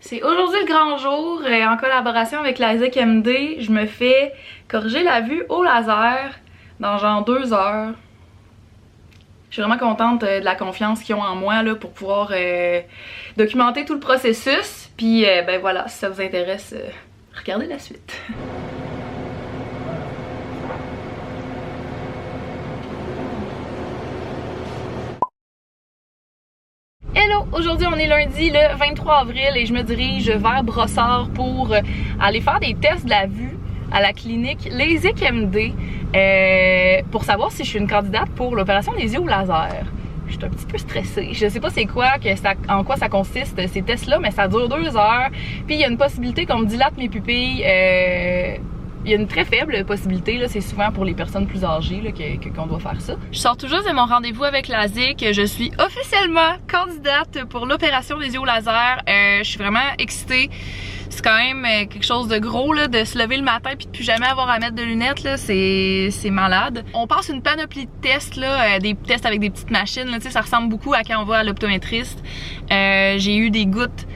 C'est aujourd'hui le grand jour, en collaboration avec l'Isaac MD, je me fais corriger la vue au laser dans genre 2 heures. Je suis vraiment contente de la confiance qu'ils ont en moi là, pour pouvoir documenter tout le processus. Puis ben voilà, si ça vous intéresse, regardez la suite. Hello! Aujourd'hui on est lundi le 23 avril et je me dirige vers Brossard pour aller faire des tests de la vue à la clinique Lasik MD pour savoir si je suis une candidate pour l'opération des yeux au laser. Je suis un petit peu stressée. Je sais pas c'est quoi, en quoi ça consiste ces tests-là, mais ça dure 2 heures. Puis il y a une possibilité qu'on me dilate mes pupilles. Il y a une très faible possibilité, c'est souvent pour les personnes plus âgées qu'on doit faire ça. Je sors tout juste de mon rendez-vous avec l'ASIC. Je suis officiellement candidate pour l'opération des yeux au laser. Je suis vraiment excitée. C'est quand même quelque chose de gros là, de se lever le matin puis de plus jamais avoir à mettre de lunettes, c'est malade. On passe une panoplie de tests, là, des tests avec des petites machines, là, ça ressemble beaucoup à quand on va à l'optométriste. J'ai eu des gouttes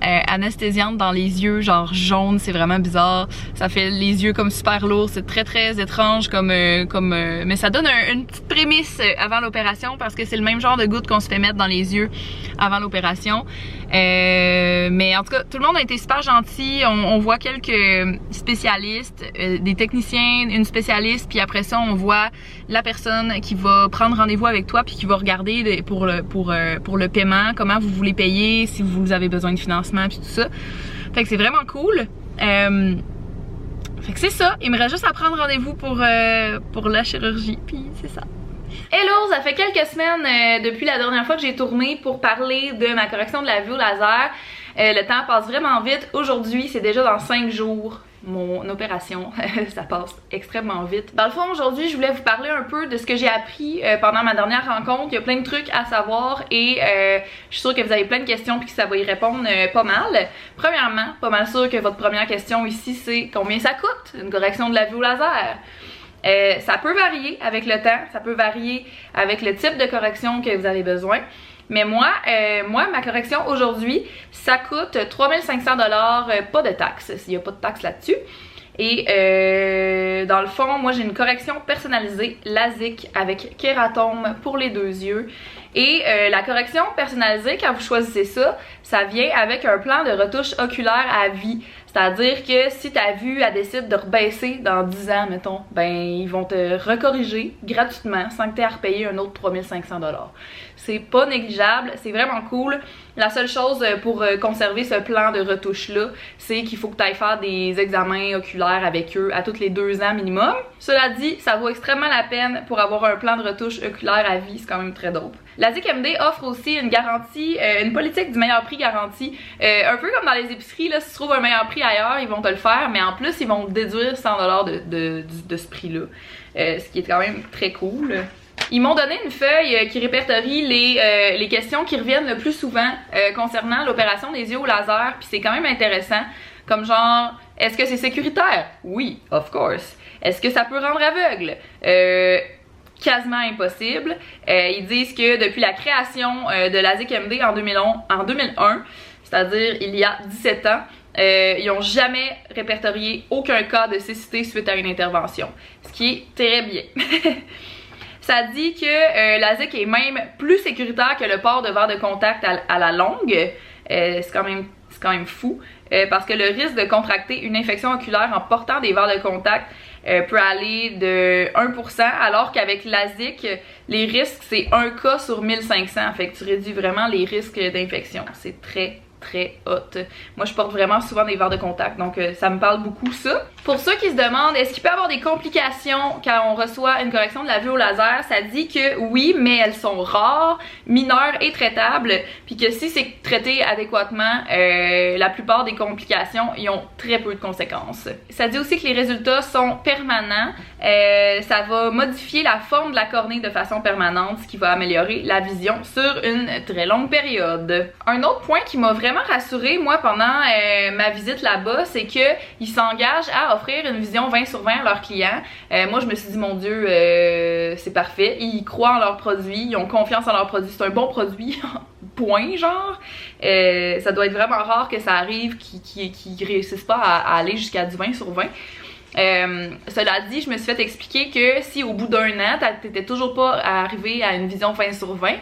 anesthésiantes dans les yeux, genre jaune, c'est vraiment bizarre. Ça fait les yeux comme super lourds, c'est très étrange mais ça donne une petite prémisse avant l'opération parce que c'est le même genre de gouttes qu'on se fait mettre dans les yeux avant l'opération. Mais en tout cas, tout le monde a été super gentil. On voit quelques spécialistes, des techniciens, une spécialiste, puis après ça, on voit la personne qui va prendre rendez-vous avec toi puis qui va regarder pour le paiement, comment vous voulez payer, si vous avez besoin de financement puis tout ça. Fait que c'est vraiment cool. Fait que c'est ça. Il me reste juste à prendre rendez-vous pour la chirurgie, puis c'est ça. Hello, ça fait quelques semaines depuis la dernière fois que j'ai tourné pour parler de ma correction de la vue au laser. Le temps passe vraiment vite. Aujourd'hui, c'est déjà dans 5 jours mon opération. Ça passe extrêmement vite. Dans le fond, aujourd'hui, je voulais vous parler un peu de ce que j'ai appris pendant ma dernière rencontre. Il y a plein de trucs à savoir et je suis sûre que vous avez plein de questions puis que ça va y répondre pas mal. Premièrement, pas mal sûr que votre première question ici, c'est combien ça coûte une correction de la vue au laser? Ça peut varier avec le temps, ça peut varier avec le type de correction que vous avez besoin. Mais moi, ma correction aujourd'hui, ça coûte 3500 $, pas de taxes, il n'y a pas de taxes là-dessus. Et dans le fond, moi j'ai une correction personnalisée LASIK avec kératome pour les 2 yeux. Et la correction personnalisée, quand vous choisissez ça, ça vient avec un plan de retouche oculaire à vie. C'est-à-dire que si ta vue elle décide de rebaisser dans 10 ans, mettons, ben ils vont te recorriger gratuitement sans que tu aies à repayer un autre 3500 $. C'est pas négligeable, c'est vraiment cool. La seule chose pour conserver ce plan de retouche-là, c'est qu'il faut que tu ailles faire des examens oculaires avec eux à toutes les 2 ans minimum. Cela dit, ça vaut extrêmement la peine pour avoir un plan de retouche oculaire à vie, c'est quand même très dope. L'Isaac MD offre aussi une garantie, une politique du meilleur prix garantie. Un peu comme dans les épiceries, là, si tu trouves un meilleur prix ailleurs, ils vont te le faire, mais en plus, ils vont te déduire 100 $ de ce prix-là. Ce qui est quand même très cool. Ils m'ont donné une feuille qui répertorie les questions qui reviennent le plus souvent concernant l'opération des yeux au laser, puis c'est quand même intéressant. Comme genre, est-ce que c'est sécuritaire? Oui, of course. Est-ce que ça peut rendre aveugle? Quasiment impossible. Ils disent que depuis la création de l'Isaac MD en 2001, c'est-à-dire il y a 17 ans, ils n'ont jamais répertorié aucun cas de cécité suite à une intervention. Ce qui est très bien. Ça dit que l'Isaac est même plus sécuritaire que le port de verre de contact à la longue. C'est quand même fou. Parce que le risque de contracter une infection oculaire en portant des verres de contact peut aller de 1%, alors qu'avec l'Isaac, les risques, c'est 1 cas sur 1500. Fait que tu réduis vraiment les risques d'infection. C'est très hot. Moi, je porte vraiment souvent des verres de contact, donc ça me parle beaucoup, ça. Pour ceux qui se demandent, est-ce qu'il peut y avoir des complications quand on reçoit une correction de la vue au laser, ça dit que oui, mais elles sont rares, mineures et traitables, puis que si c'est traité adéquatement, la plupart des complications, ils ont très peu de conséquences. Ça dit aussi que les résultats sont permanents. Ça va modifier la forme de la cornée de façon permanente, ce qui va améliorer la vision sur une très longue période. Un autre point qui m'a vraiment rassurée, moi, pendant ma visite là-bas, c'est qu'ils s'engagent à offrir une vision 20 sur 20 à leurs clients. Moi, je me suis dit, mon Dieu, c'est parfait. Ils croient en leurs produits, ils ont confiance en leurs produits. C'est un bon produit, point, genre. Ça doit être vraiment rare que ça arrive qu'ils réussissent pas à aller jusqu'à du 20 sur 20. Cela dit, je me suis fait expliquer que si au bout d'un an, t'étais toujours pas arrivé à une vision 20 sur 20,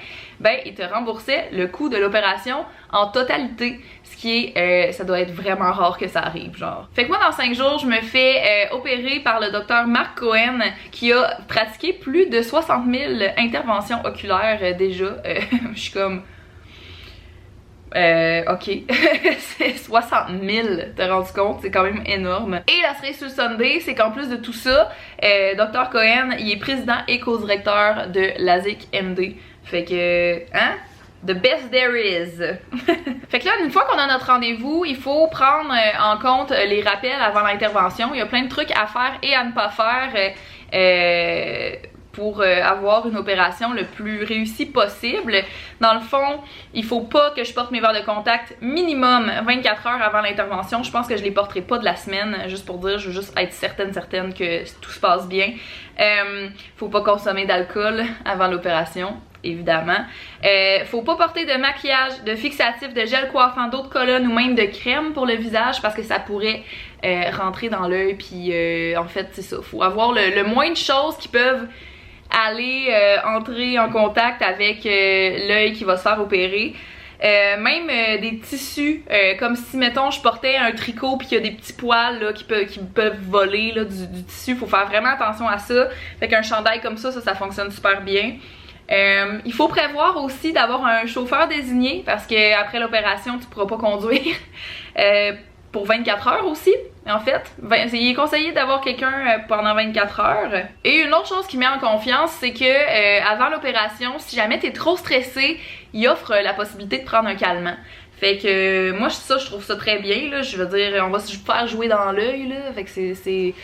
ben ils te remboursaient le coût de l'opération en totalité. Ce qui est, ça doit être vraiment rare que ça arrive, genre. Fait que moi, dans 5 jours, je me fais opérer par le docteur Mark Cohen, qui a pratiqué plus de 60 000 interventions oculaires déjà. Je suis comme... ok, c'est 60 000, t'as rendu compte, c'est quand même énorme. Et la cerise sur le sundae, c'est qu'en plus de tout ça, Dr. Cohen, il est président et co-directeur de LASIK MD. Fait que, hein? The best there is. Fait que là, une fois qu'on a notre rendez-vous, il faut prendre en compte les rappels avant l'intervention. Il y a plein de trucs à faire et à ne pas faire pour avoir une opération le plus réussie possible. Dans le fond, il faut pas que je porte mes verres de contact minimum 24 heures avant l'intervention. Je pense que je les porterai pas de la semaine, juste pour dire, je veux juste être certaine que tout se passe bien. Faut pas consommer d'alcool avant l'opération, évidemment. Faut pas porter de maquillage, de fixatif, de gel coiffant, d'eau de colonne ou même de crème pour le visage parce que ça pourrait rentrer dans l'œil. Puis en fait, c'est ça. Faut avoir le moins de choses qui peuvent aller entrer en contact avec l'œil qui va se faire opérer. Même des tissus, comme si mettons je portais un tricot puis qu'il y a des petits poils là, qui peuvent voler là, du tissu. Faut faire vraiment attention à ça. Fait qu'un chandail comme ça fonctionne super bien. Il faut prévoir aussi d'avoir un chauffeur désigné parce que après l'opération tu pourras pas conduire pour 24 heures aussi. En fait, il est conseillé d'avoir quelqu'un pendant 24 heures. Et une autre chose qui met en confiance, c'est que avant l'opération, si jamais t'es trop stressé, il offre la possibilité de prendre un calmant. Fait que moi ça, je trouve ça très bien là. Je veux dire, on va se faire jouer dans l'œil là. Fait que c'est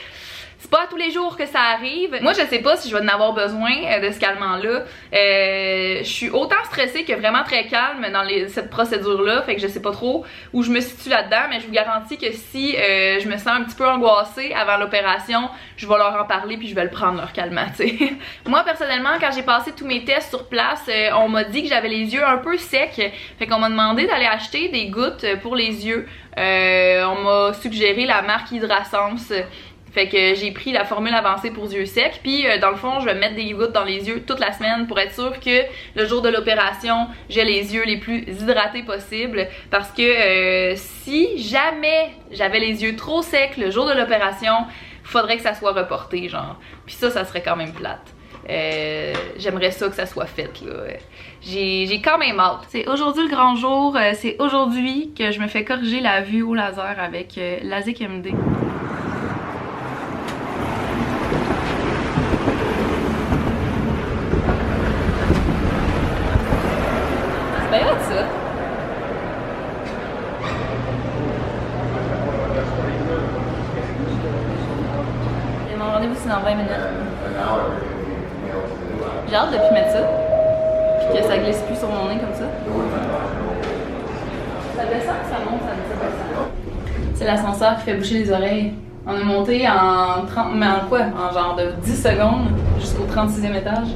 pas tous les jours que ça arrive. Moi, je sais pas si je vais en avoir besoin de ce calmant-là. Je suis autant stressée que vraiment très calme dans cette procédure-là. Fait que je sais pas trop où je me situe là-dedans, mais je vous garantis que si je me sens un petit peu angoissée avant l'opération, je vais leur en parler puis je vais le prendre leur calmant, tu sais. Moi, personnellement, quand j'ai passé tous mes tests sur place, on m'a dit que j'avais les yeux un peu secs. Fait qu'on m'a demandé d'aller acheter des gouttes pour les yeux. On m'a suggéré la marque Hydrasense. Fait que j'ai pris la formule avancée pour yeux secs. Puis dans le fond, je vais mettre des gouttes dans les yeux toute la semaine pour être sûre que le jour de l'opération, j'ai les yeux les plus hydratés possible. Parce que si jamais j'avais les yeux trop secs le jour de l'opération, faudrait que ça soit reporté, genre. Puis ça serait quand même plate. J'aimerais ça que ça soit fait, là. J'ai quand même hâte. C'est aujourd'hui le grand jour. C'est aujourd'hui que je me fais corriger la vue au laser avec LASIK MD. C'est bien ça. Et mon rendez-vous c'est dans 20 minutes. J'ai hâte de plus mettre ça. Puis que ça glisse plus sur mon nez comme ça. Ça descend, ça monte, ça descend. C'est l'ascenseur qui fait boucher les oreilles. On est monté en 30, mais en quoi? En genre de 10 secondes jusqu'au 36e étage.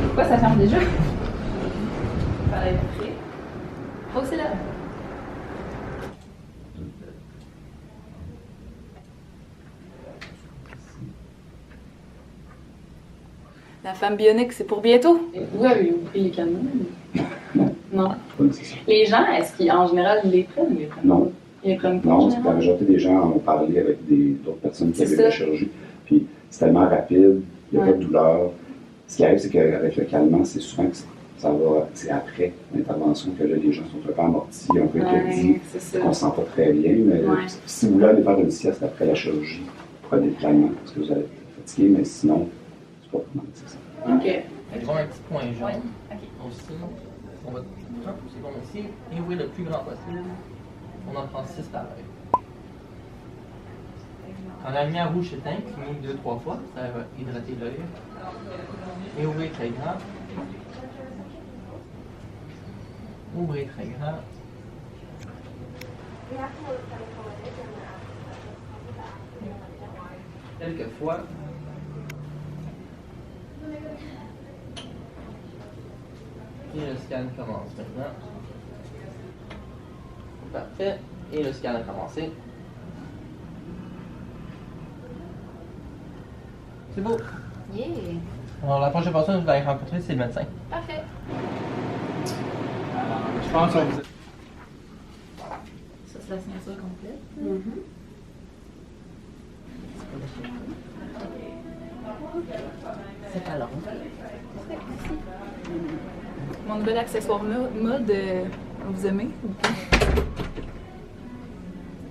Pourquoi ça ferme déjà? Fallait être prêt. Oh, c'est là. La femme bionique, c'est pour bientôt? Vous avez pris les canons? Non. C'est ça. Les gens, est-ce qu'en général, ils les prennent? Ils les prennent? Non. Ils les prennent pas? Non, c'est que la majorité des gens ont parlé avec d'autres personnes qui avaient eu la chirurgie. Puis c'est tellement rapide, il n'y a pas de douleur. Ce qui arrive, c'est qu'avec le calmant, c'est souvent que c'est après l'intervention que là, les gens sont un peu amortis, un peu étourdis, on ne se sent pas très bien. Mais si vous voulez aller faire une sieste après la chirurgie, prenez le calmant parce que vous allez être fatigué, mais sinon, c'est pas vraiment ça. OK. Ils ont un petit point jaune. Aussi, on va prendre une seconde ici et ouvrir le plus grand possible. On en prend 6 par œil. Quand la lumière rouge s'éteint, clignez 2-3 fois, ça va hydrater l'œil. Et ouvrez très grand. Ouvrez très grand. Quelques fois. Et le scan commence maintenant. Parfait. Et le scan a commencé. C'est beau. Yeah! Alors, la prochaine personne que vous allez rencontrer, c'est le médecin. Parfait. Je pense que vous... Ça, c'est la signature complète. C'est pas long. Mon nouvel accessoire mode, vous aimez ou pas?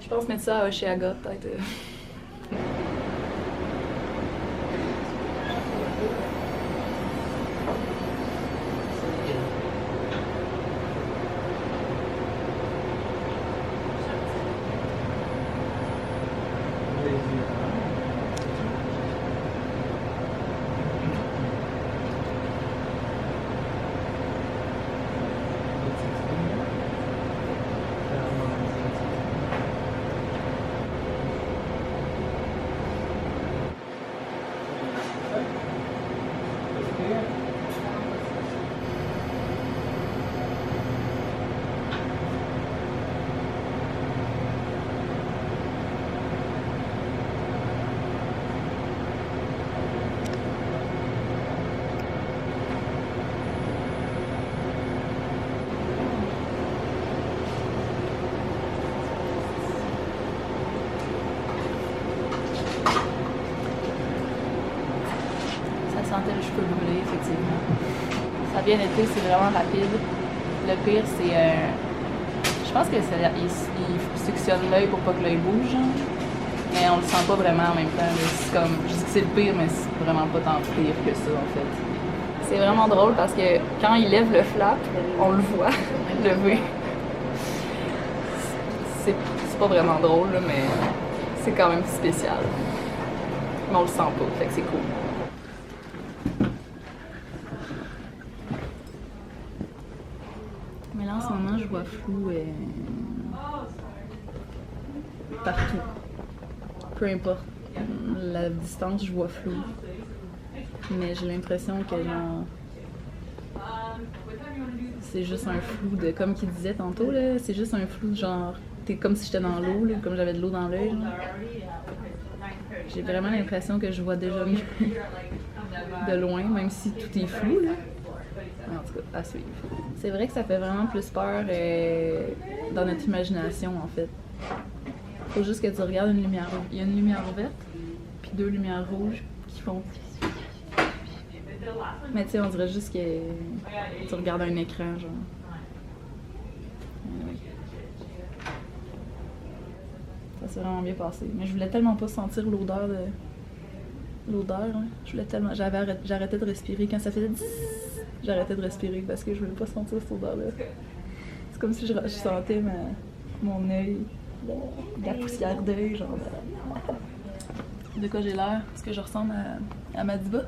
Je pense mettre ça chez Aga, peut-être. Sentait le cheveu brûlé, effectivement. Ça a bien été, c'est vraiment rapide. Le pire, c'est. Je pense que il suctionne l'œil pour pas que l'œil bouge, genre. Mais on le sent pas vraiment en même temps. C'est comme. Je dis que c'est le pire, mais c'est vraiment pas tant pire que ça, en fait. C'est vraiment drôle parce que quand il lève le flap, on le voit lever. C'est pas vraiment drôle, là, mais c'est quand même spécial. Mais on le sent pas, fait que c'est cool. Mais là, en ce moment, je vois flou partout. Peu importe la distance, je vois flou. Mais j'ai l'impression que genre... c'est juste un flou de... Comme qu'il disait tantôt, là, c'est juste un flou genre... T'es comme si j'étais dans l'eau, comme j'avais de l'eau dans l'œil. J'ai vraiment l'impression que je vois déjà mieux de loin, même si tout est flou, là. En tout cas, à suivre. C'est vrai que ça fait vraiment plus peur dans notre imagination, en fait. Faut juste que tu regardes une lumière rouge. Il y a une lumière verte, puis 2 lumières rouges qui font... Mais tu sais, on dirait juste que tu regardes un écran, genre. Ça s'est vraiment bien passé. Mais je voulais tellement pas sentir l'odeur de... L'odeur, hein. Je voulais tellement... J'arrêtais de respirer. Quand ça faisait 10, j'arrêtais de respirer parce que je voulais pas sentir cette odeur-là. C'est comme si je sentais mon œil, la poussière d'œil, genre. De quoi j'ai l'air? Est-ce que je ressemble à Madiba?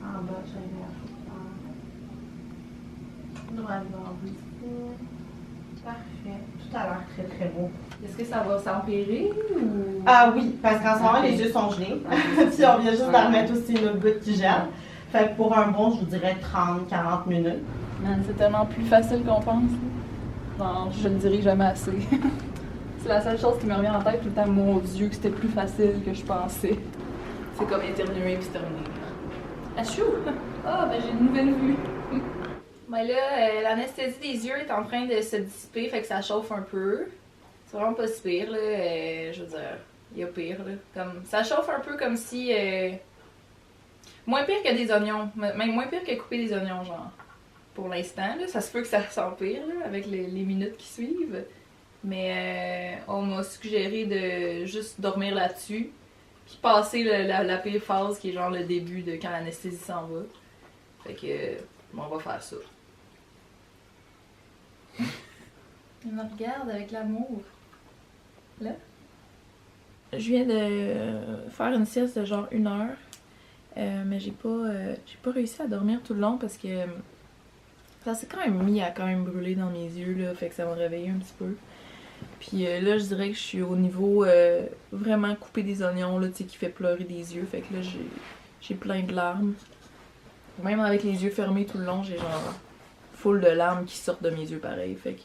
En bas, j'ai l'air. Droit devant vous. Parfait. Tout a l'air très très beau. Est-ce que ça va s'empirer ou... Ah oui, parce qu'en ce moment, les yeux sont gelés. Puis on vient juste d'en remettre aussi une autre goutte qui gèle. Fait que pour un bon, je vous dirais 30-40 minutes. Man, c'est tellement plus facile qu'on pense. Non, je ne dirai jamais assez. C'est la seule chose qui me revient en tête tout le temps. Mon Dieu, que c'était plus facile que je pensais. C'est comme éternuer puis se terminer. Achou! Ah, ben j'ai une nouvelle vue. Ben là, l'anesthésie des yeux est en train de se dissiper, fait que ça chauffe un peu. C'est vraiment pas si pire, là. Je veux dire, il y a pire, là. Comme, ça chauffe un peu comme si... moins pire que des oignons. Même moins pire que couper des oignons, genre. Pour l'instant, là. Ça se peut que ça s'empire, là, avec les minutes qui suivent. Mais on m'a suggéré de juste dormir là-dessus. Puis passer la pire phase qui est genre le début de quand l'anesthésie s'en va. Fait que... bon, on va faire ça. Il me regarde avec l'amour. Là? Je viens de faire une sieste de genre 1 heure. Mais j'ai pas réussi à dormir tout le long parce que ça s'est quand même mis à quand même brûler dans mes yeux, là. Fait que ça m'a réveillé un petit peu. Puis là, je dirais que je suis au niveau vraiment coupé des oignons, là, tu sais, qui fait pleurer des yeux. Fait que là, j'ai plein de larmes. Même avec les yeux fermés tout le long, j'ai genre foule de larmes qui sortent de mes yeux pareil, fait que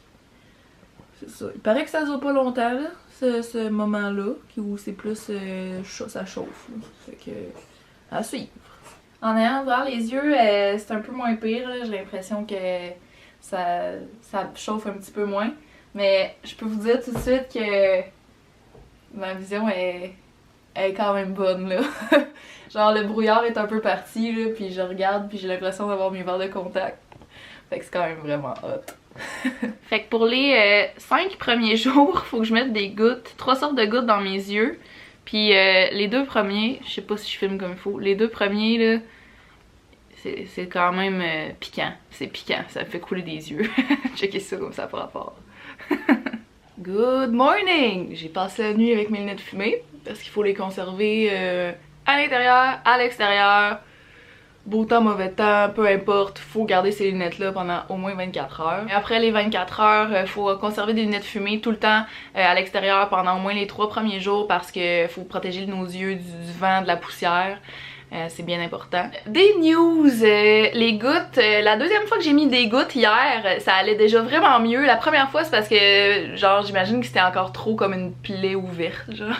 c'est ça. Il paraît que ça dure pas longtemps là, ce moment-là, où c'est plus ça chauffe là. Fait que à suivre. En ayant ouvert les yeux, c'est un peu moins pire, j'ai l'impression que ça chauffe un petit peu moins. Mais je peux vous dire tout de suite que ma vision est quand même bonne là. Genre le brouillard est un peu parti là, puis je regarde puis j'ai l'impression d'avoir mes verres de contact. Fait que c'est quand même vraiment hot. Fait que pour les 5 premiers jours, faut que je mette des gouttes, 3 sortes de gouttes dans mes yeux. Puis les 2 premiers, je sais pas si je filme comme il faut, les 2 premiers là, c'est quand même piquant. C'est piquant, ça me fait couler des yeux. Checker ça comme ça par rapport. Good morning! J'ai passé la nuit avec mes lunettes fumées parce qu'il faut les conserver à l'intérieur, à l'extérieur. Beau temps, mauvais temps, peu importe, faut garder ces lunettes là pendant au moins 24 heures. Et après les 24 heures, faut conserver des lunettes fumées tout le temps à l'extérieur pendant au moins les 3 premiers jours parce que faut protéger nos yeux du vent, de la poussière. C'est bien important. Des news, les gouttes, la deuxième fois que j'ai mis des gouttes hier, ça allait déjà vraiment mieux. La première fois c'est parce que genre j'imagine que c'était encore trop comme une plaie ouverte genre.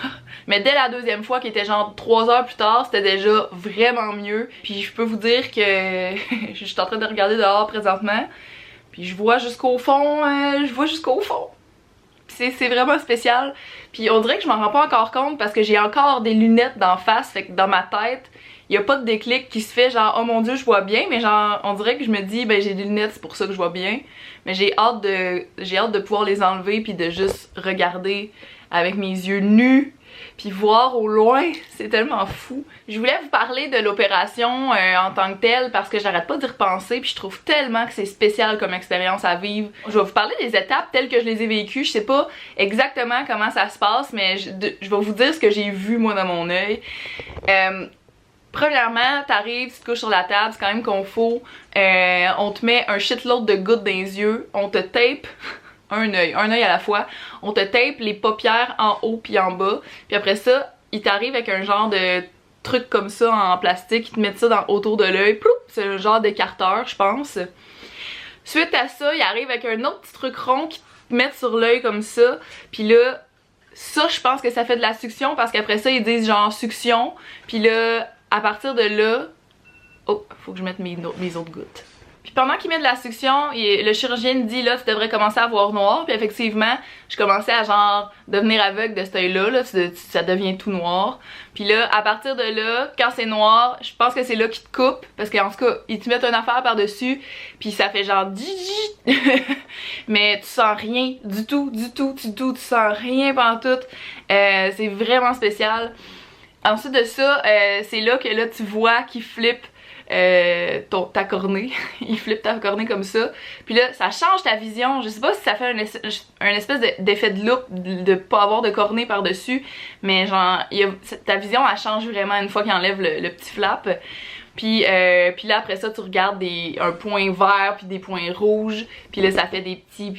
Mais dès la deuxième fois qui était genre 3 heures plus tard, c'était déjà vraiment mieux. Puis je peux vous dire que je suis en train de regarder dehors présentement. Puis je vois jusqu'au fond, c'est vraiment spécial. Puis on dirait que je m'en rends pas encore compte parce que j'ai encore des lunettes d'en face, fait que dans ma tête, il y a pas de déclic qui se fait genre oh mon dieu je vois bien, mais genre on dirait que je me dis ben j'ai des lunettes c'est pour ça que je vois bien. Mais j'ai hâte de pouvoir les enlever puis de juste regarder avec mes yeux nus puis voir au loin, c'est tellement fou. Je voulais vous parler de l'opération en tant que telle parce que j'arrête pas d'y repenser puis je trouve tellement que c'est spécial comme expérience à vivre. Je vais vous parler des étapes telles que je les ai vécues, je sais pas exactement comment ça se passe mais je vais vous dire ce que j'ai vu moi dans mon œil. Premièrement, t'arrives, tu te couches sur la table, c'est quand même confort. On te met un shitload de gouttes dans les yeux, on te tape un œil à la fois, on te tape les paupières en haut puis en bas, puis après ça, il t'arrive avec un genre de truc comme ça en plastique, ils te mettent ça autour de l'œil, c'est un genre d'écarteur je pense. Suite à ça, il arrive avec un autre petit truc rond qui te met sur l'œil comme ça, puis là, ça je pense que ça fait de la succion parce qu'après ça ils disent genre succion, puis là à partir de là, oh, faut que je mette mes autres gouttes. Puis pendant qu'il met de la succion, le chirurgien me dit là tu devrais commencer à voir noir, puis effectivement je commençais à genre devenir aveugle de cet œil là, ça devient tout noir. Puis là à partir de là, quand c'est noir, je pense que c'est là qu'ils te coupent, parce qu'en tout cas ils te mettent une affaire par dessus, puis ça fait genre mais tu sens rien du tout, tu sens rien pantoute, c'est vraiment spécial. Ensuite de ça, c'est là que là tu vois qu'il flippe ta cornée. Il flippe ta cornée comme ça. Puis là, ça change ta vision. Je sais pas si ça fait un espèce d'effet de loupe de pas avoir de cornée par-dessus. Mais genre, ta vision, elle change vraiment une fois qu'il enlève le petit flap. Puis là, après ça, tu regardes un point vert puis des points rouges. Puis là, ça fait des petits...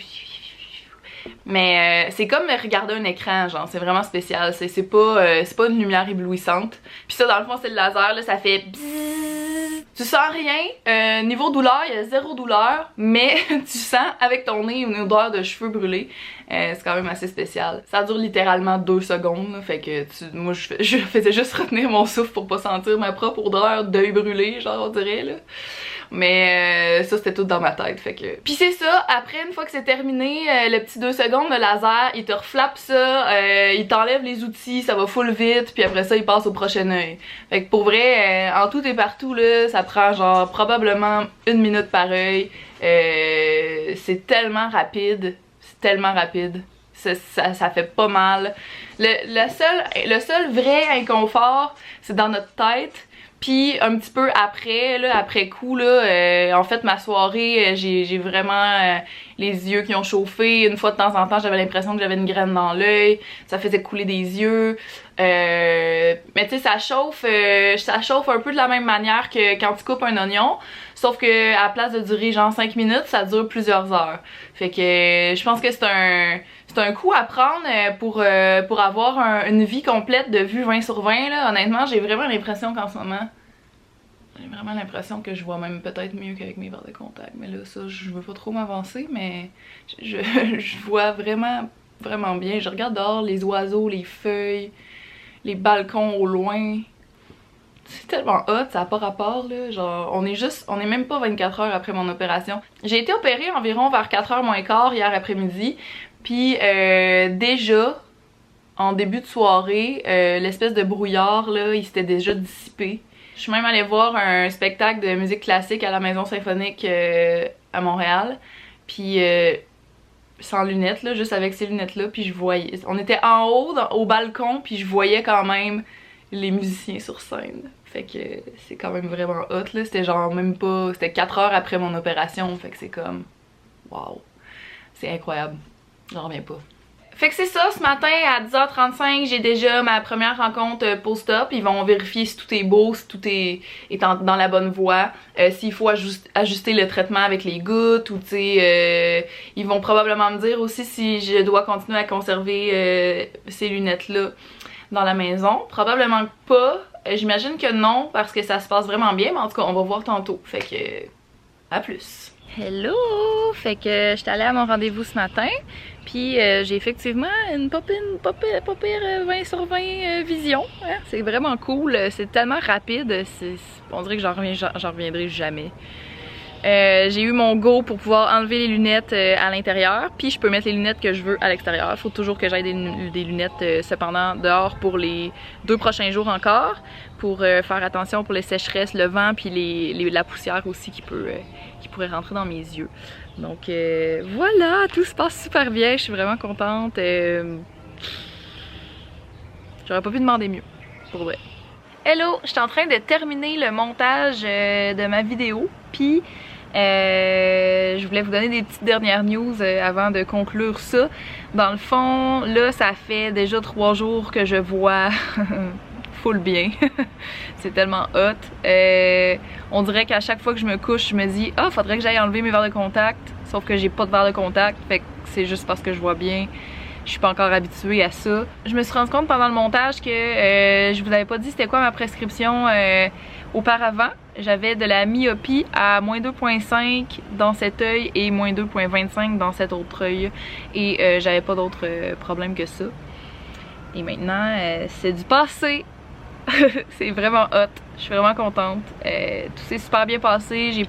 Mais c'est comme regarder un écran, genre, c'est vraiment spécial. C'est pas une lumière éblouissante. Puis ça, dans le fond, c'est le laser, là, ça fait bzzz. Tu sens rien. Niveau douleur, il y a 0 douleur, mais tu sens avec ton nez une odeur de cheveux brûlés. C'est quand même assez spécial. Ça dure littéralement 2 secondes, là, fait que moi je faisais juste retenir mon souffle pour pas sentir ma propre odeur d'œil brûlé, genre on dirait là. Mais ça c'était tout dans ma tête, fait que... Puis c'est ça, après une fois que c'est terminé, le petit 2 secondes de laser, il te reflappe ça, il t'enlève les outils, ça va full vite, puis après ça il passe au prochain œil. Fait que pour vrai, en tout et partout là, ça prend genre probablement 1 minute par œil. C'est tellement rapide. Ça fait pas mal. Le seul vrai inconfort, c'est dans notre tête. Puis un petit peu après, là, après coup, là, en fait ma soirée, j'ai vraiment les yeux qui ont chauffé. Une fois de temps en temps, j'avais l'impression que j'avais une graine dans l'œil. Ça faisait couler des yeux. Mais tu sais, ça chauffe un peu de la même manière que quand tu coupes un oignon. Sauf que à la place de durer genre 5 minutes, ça dure plusieurs heures. Fait que je pense que c'est un coup à prendre pour avoir une vie complète de vue 20/20 là. Honnêtement, j'ai vraiment l'impression qu'en ce moment J'ai vraiment l'impression que je vois même peut-être mieux qu'avec mes verres de contact. Mais là, ça, je veux pas trop m'avancer, mais je vois vraiment, vraiment bien. Je regarde dehors les oiseaux, les feuilles, les balcons au loin. C'est tellement hot, ça n'a pas rapport là. Genre, on est même pas 24 heures après mon opération. J'ai été opérée environ vers 4h moins quart hier après-midi. Puis déjà, en début de soirée, l'espèce de brouillard là, il s'était déjà dissipé. Je suis même allée voir un spectacle de musique classique à la Maison Symphonique à Montréal. Puis sans lunettes, là, juste avec ces lunettes-là. Puis je voyais. On était en haut, au balcon, puis je voyais quand même les musiciens sur scène. Fait que c'est quand même vraiment hot, là. C'était genre même pas. C'était 4 heures après mon opération. Fait que c'est comme. Waouh! C'est incroyable. J'en reviens pas. Fait que c'est ça, ce matin à 10h35, j'ai déjà ma première rencontre post-op. Ils vont vérifier si tout est beau, si tout est dans la bonne voie, s'il faut ajuster le traitement avec les gouttes ou tu sais, ils vont probablement me dire aussi si je dois continuer à conserver ces lunettes-là dans la maison. Probablement pas, j'imagine que non parce que ça se passe vraiment bien, mais en tout cas on va voir tantôt. Fait que, à plus. Hello! Fait que j'étais allée à mon rendez-vous ce matin, puis j'ai effectivement une pas pire 20 sur 20 vision. Hein? C'est vraiment cool, c'est tellement rapide, on dirait que j'en reviendrai jamais. J'ai eu mon go pour pouvoir enlever les lunettes à l'intérieur, puis je peux mettre les lunettes que je veux à l'extérieur. Il faut toujours que j'aille des lunettes cependant dehors pour les 2 prochains jours encore, pour faire attention pour les sécheresses, le vent, puis la poussière aussi qui pourrait rentrer dans mes yeux. Donc voilà, tout se passe super bien, je suis vraiment contente. J'aurais pas pu demander mieux, pour vrai. Hello, je suis en train de terminer le montage de ma vidéo, puis je voulais vous donner des petites dernières news avant de conclure ça. Dans le fond, là, ça fait déjà 3 jours que je vois full bien. C'est tellement hot. On dirait qu'à chaque fois que je me couche, je me dis « Ah, faudrait que j'aille enlever mes verres de contact. » Sauf que j'ai pas de verres de contact, fait que c'est juste parce que je vois bien. Je suis pas encore habituée à ça. Je me suis rendu compte pendant le montage que je vous avais pas dit c'était quoi ma prescription auparavant. J'avais de la myopie à moins 2.5 dans cet œil et moins 2.25 dans cet autre œil. Et j'avais pas d'autres problèmes que ça. Et maintenant, c'est du passé. C'est vraiment hot. Je suis vraiment contente. Tout s'est super bien passé. J'ai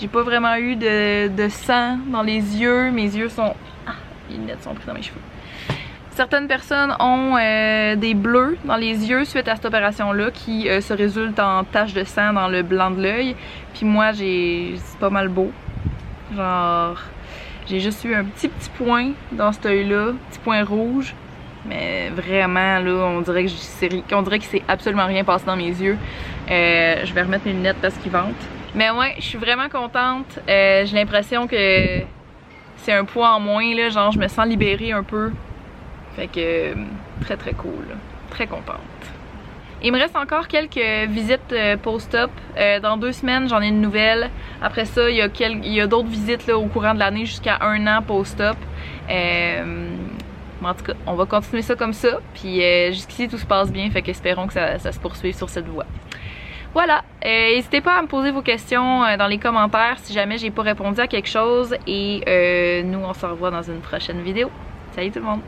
pas vraiment eu de sang dans les yeux. Mes yeux sont... Les lunettes sont prises dans mes cheveux. Certaines personnes ont des bleus dans les yeux suite à cette opération-là qui se résultent en taches de sang dans le blanc de l'œil. Puis moi, c'est pas mal beau. Genre, j'ai juste eu un petit point dans cet œil-là, petit point rouge. Mais vraiment, là, on dirait qu'il s'est absolument rien passé dans mes yeux. Je vais remettre mes lunettes parce qu'ils ventent. Mais ouais, je suis vraiment contente. J'ai l'impression que c'est un poids en moins, là, genre je me sens libérée un peu. Fait que très très cool, très contente. Il me reste encore quelques visites post-op. Dans 2 semaines, j'en ai une nouvelle. Après ça, il y a d'autres visites là, au courant de l'année jusqu'à 1 an post-op. En tout cas, on va continuer ça comme ça. Puis jusqu'ici, tout se passe bien. Fait qu'espérons que ça se poursuive sur cette voie. Voilà, n'hésitez pas à me poser vos questions dans les commentaires si jamais j'ai pas répondu à quelque chose. Et nous, on se revoit dans une prochaine vidéo. Salut tout le monde!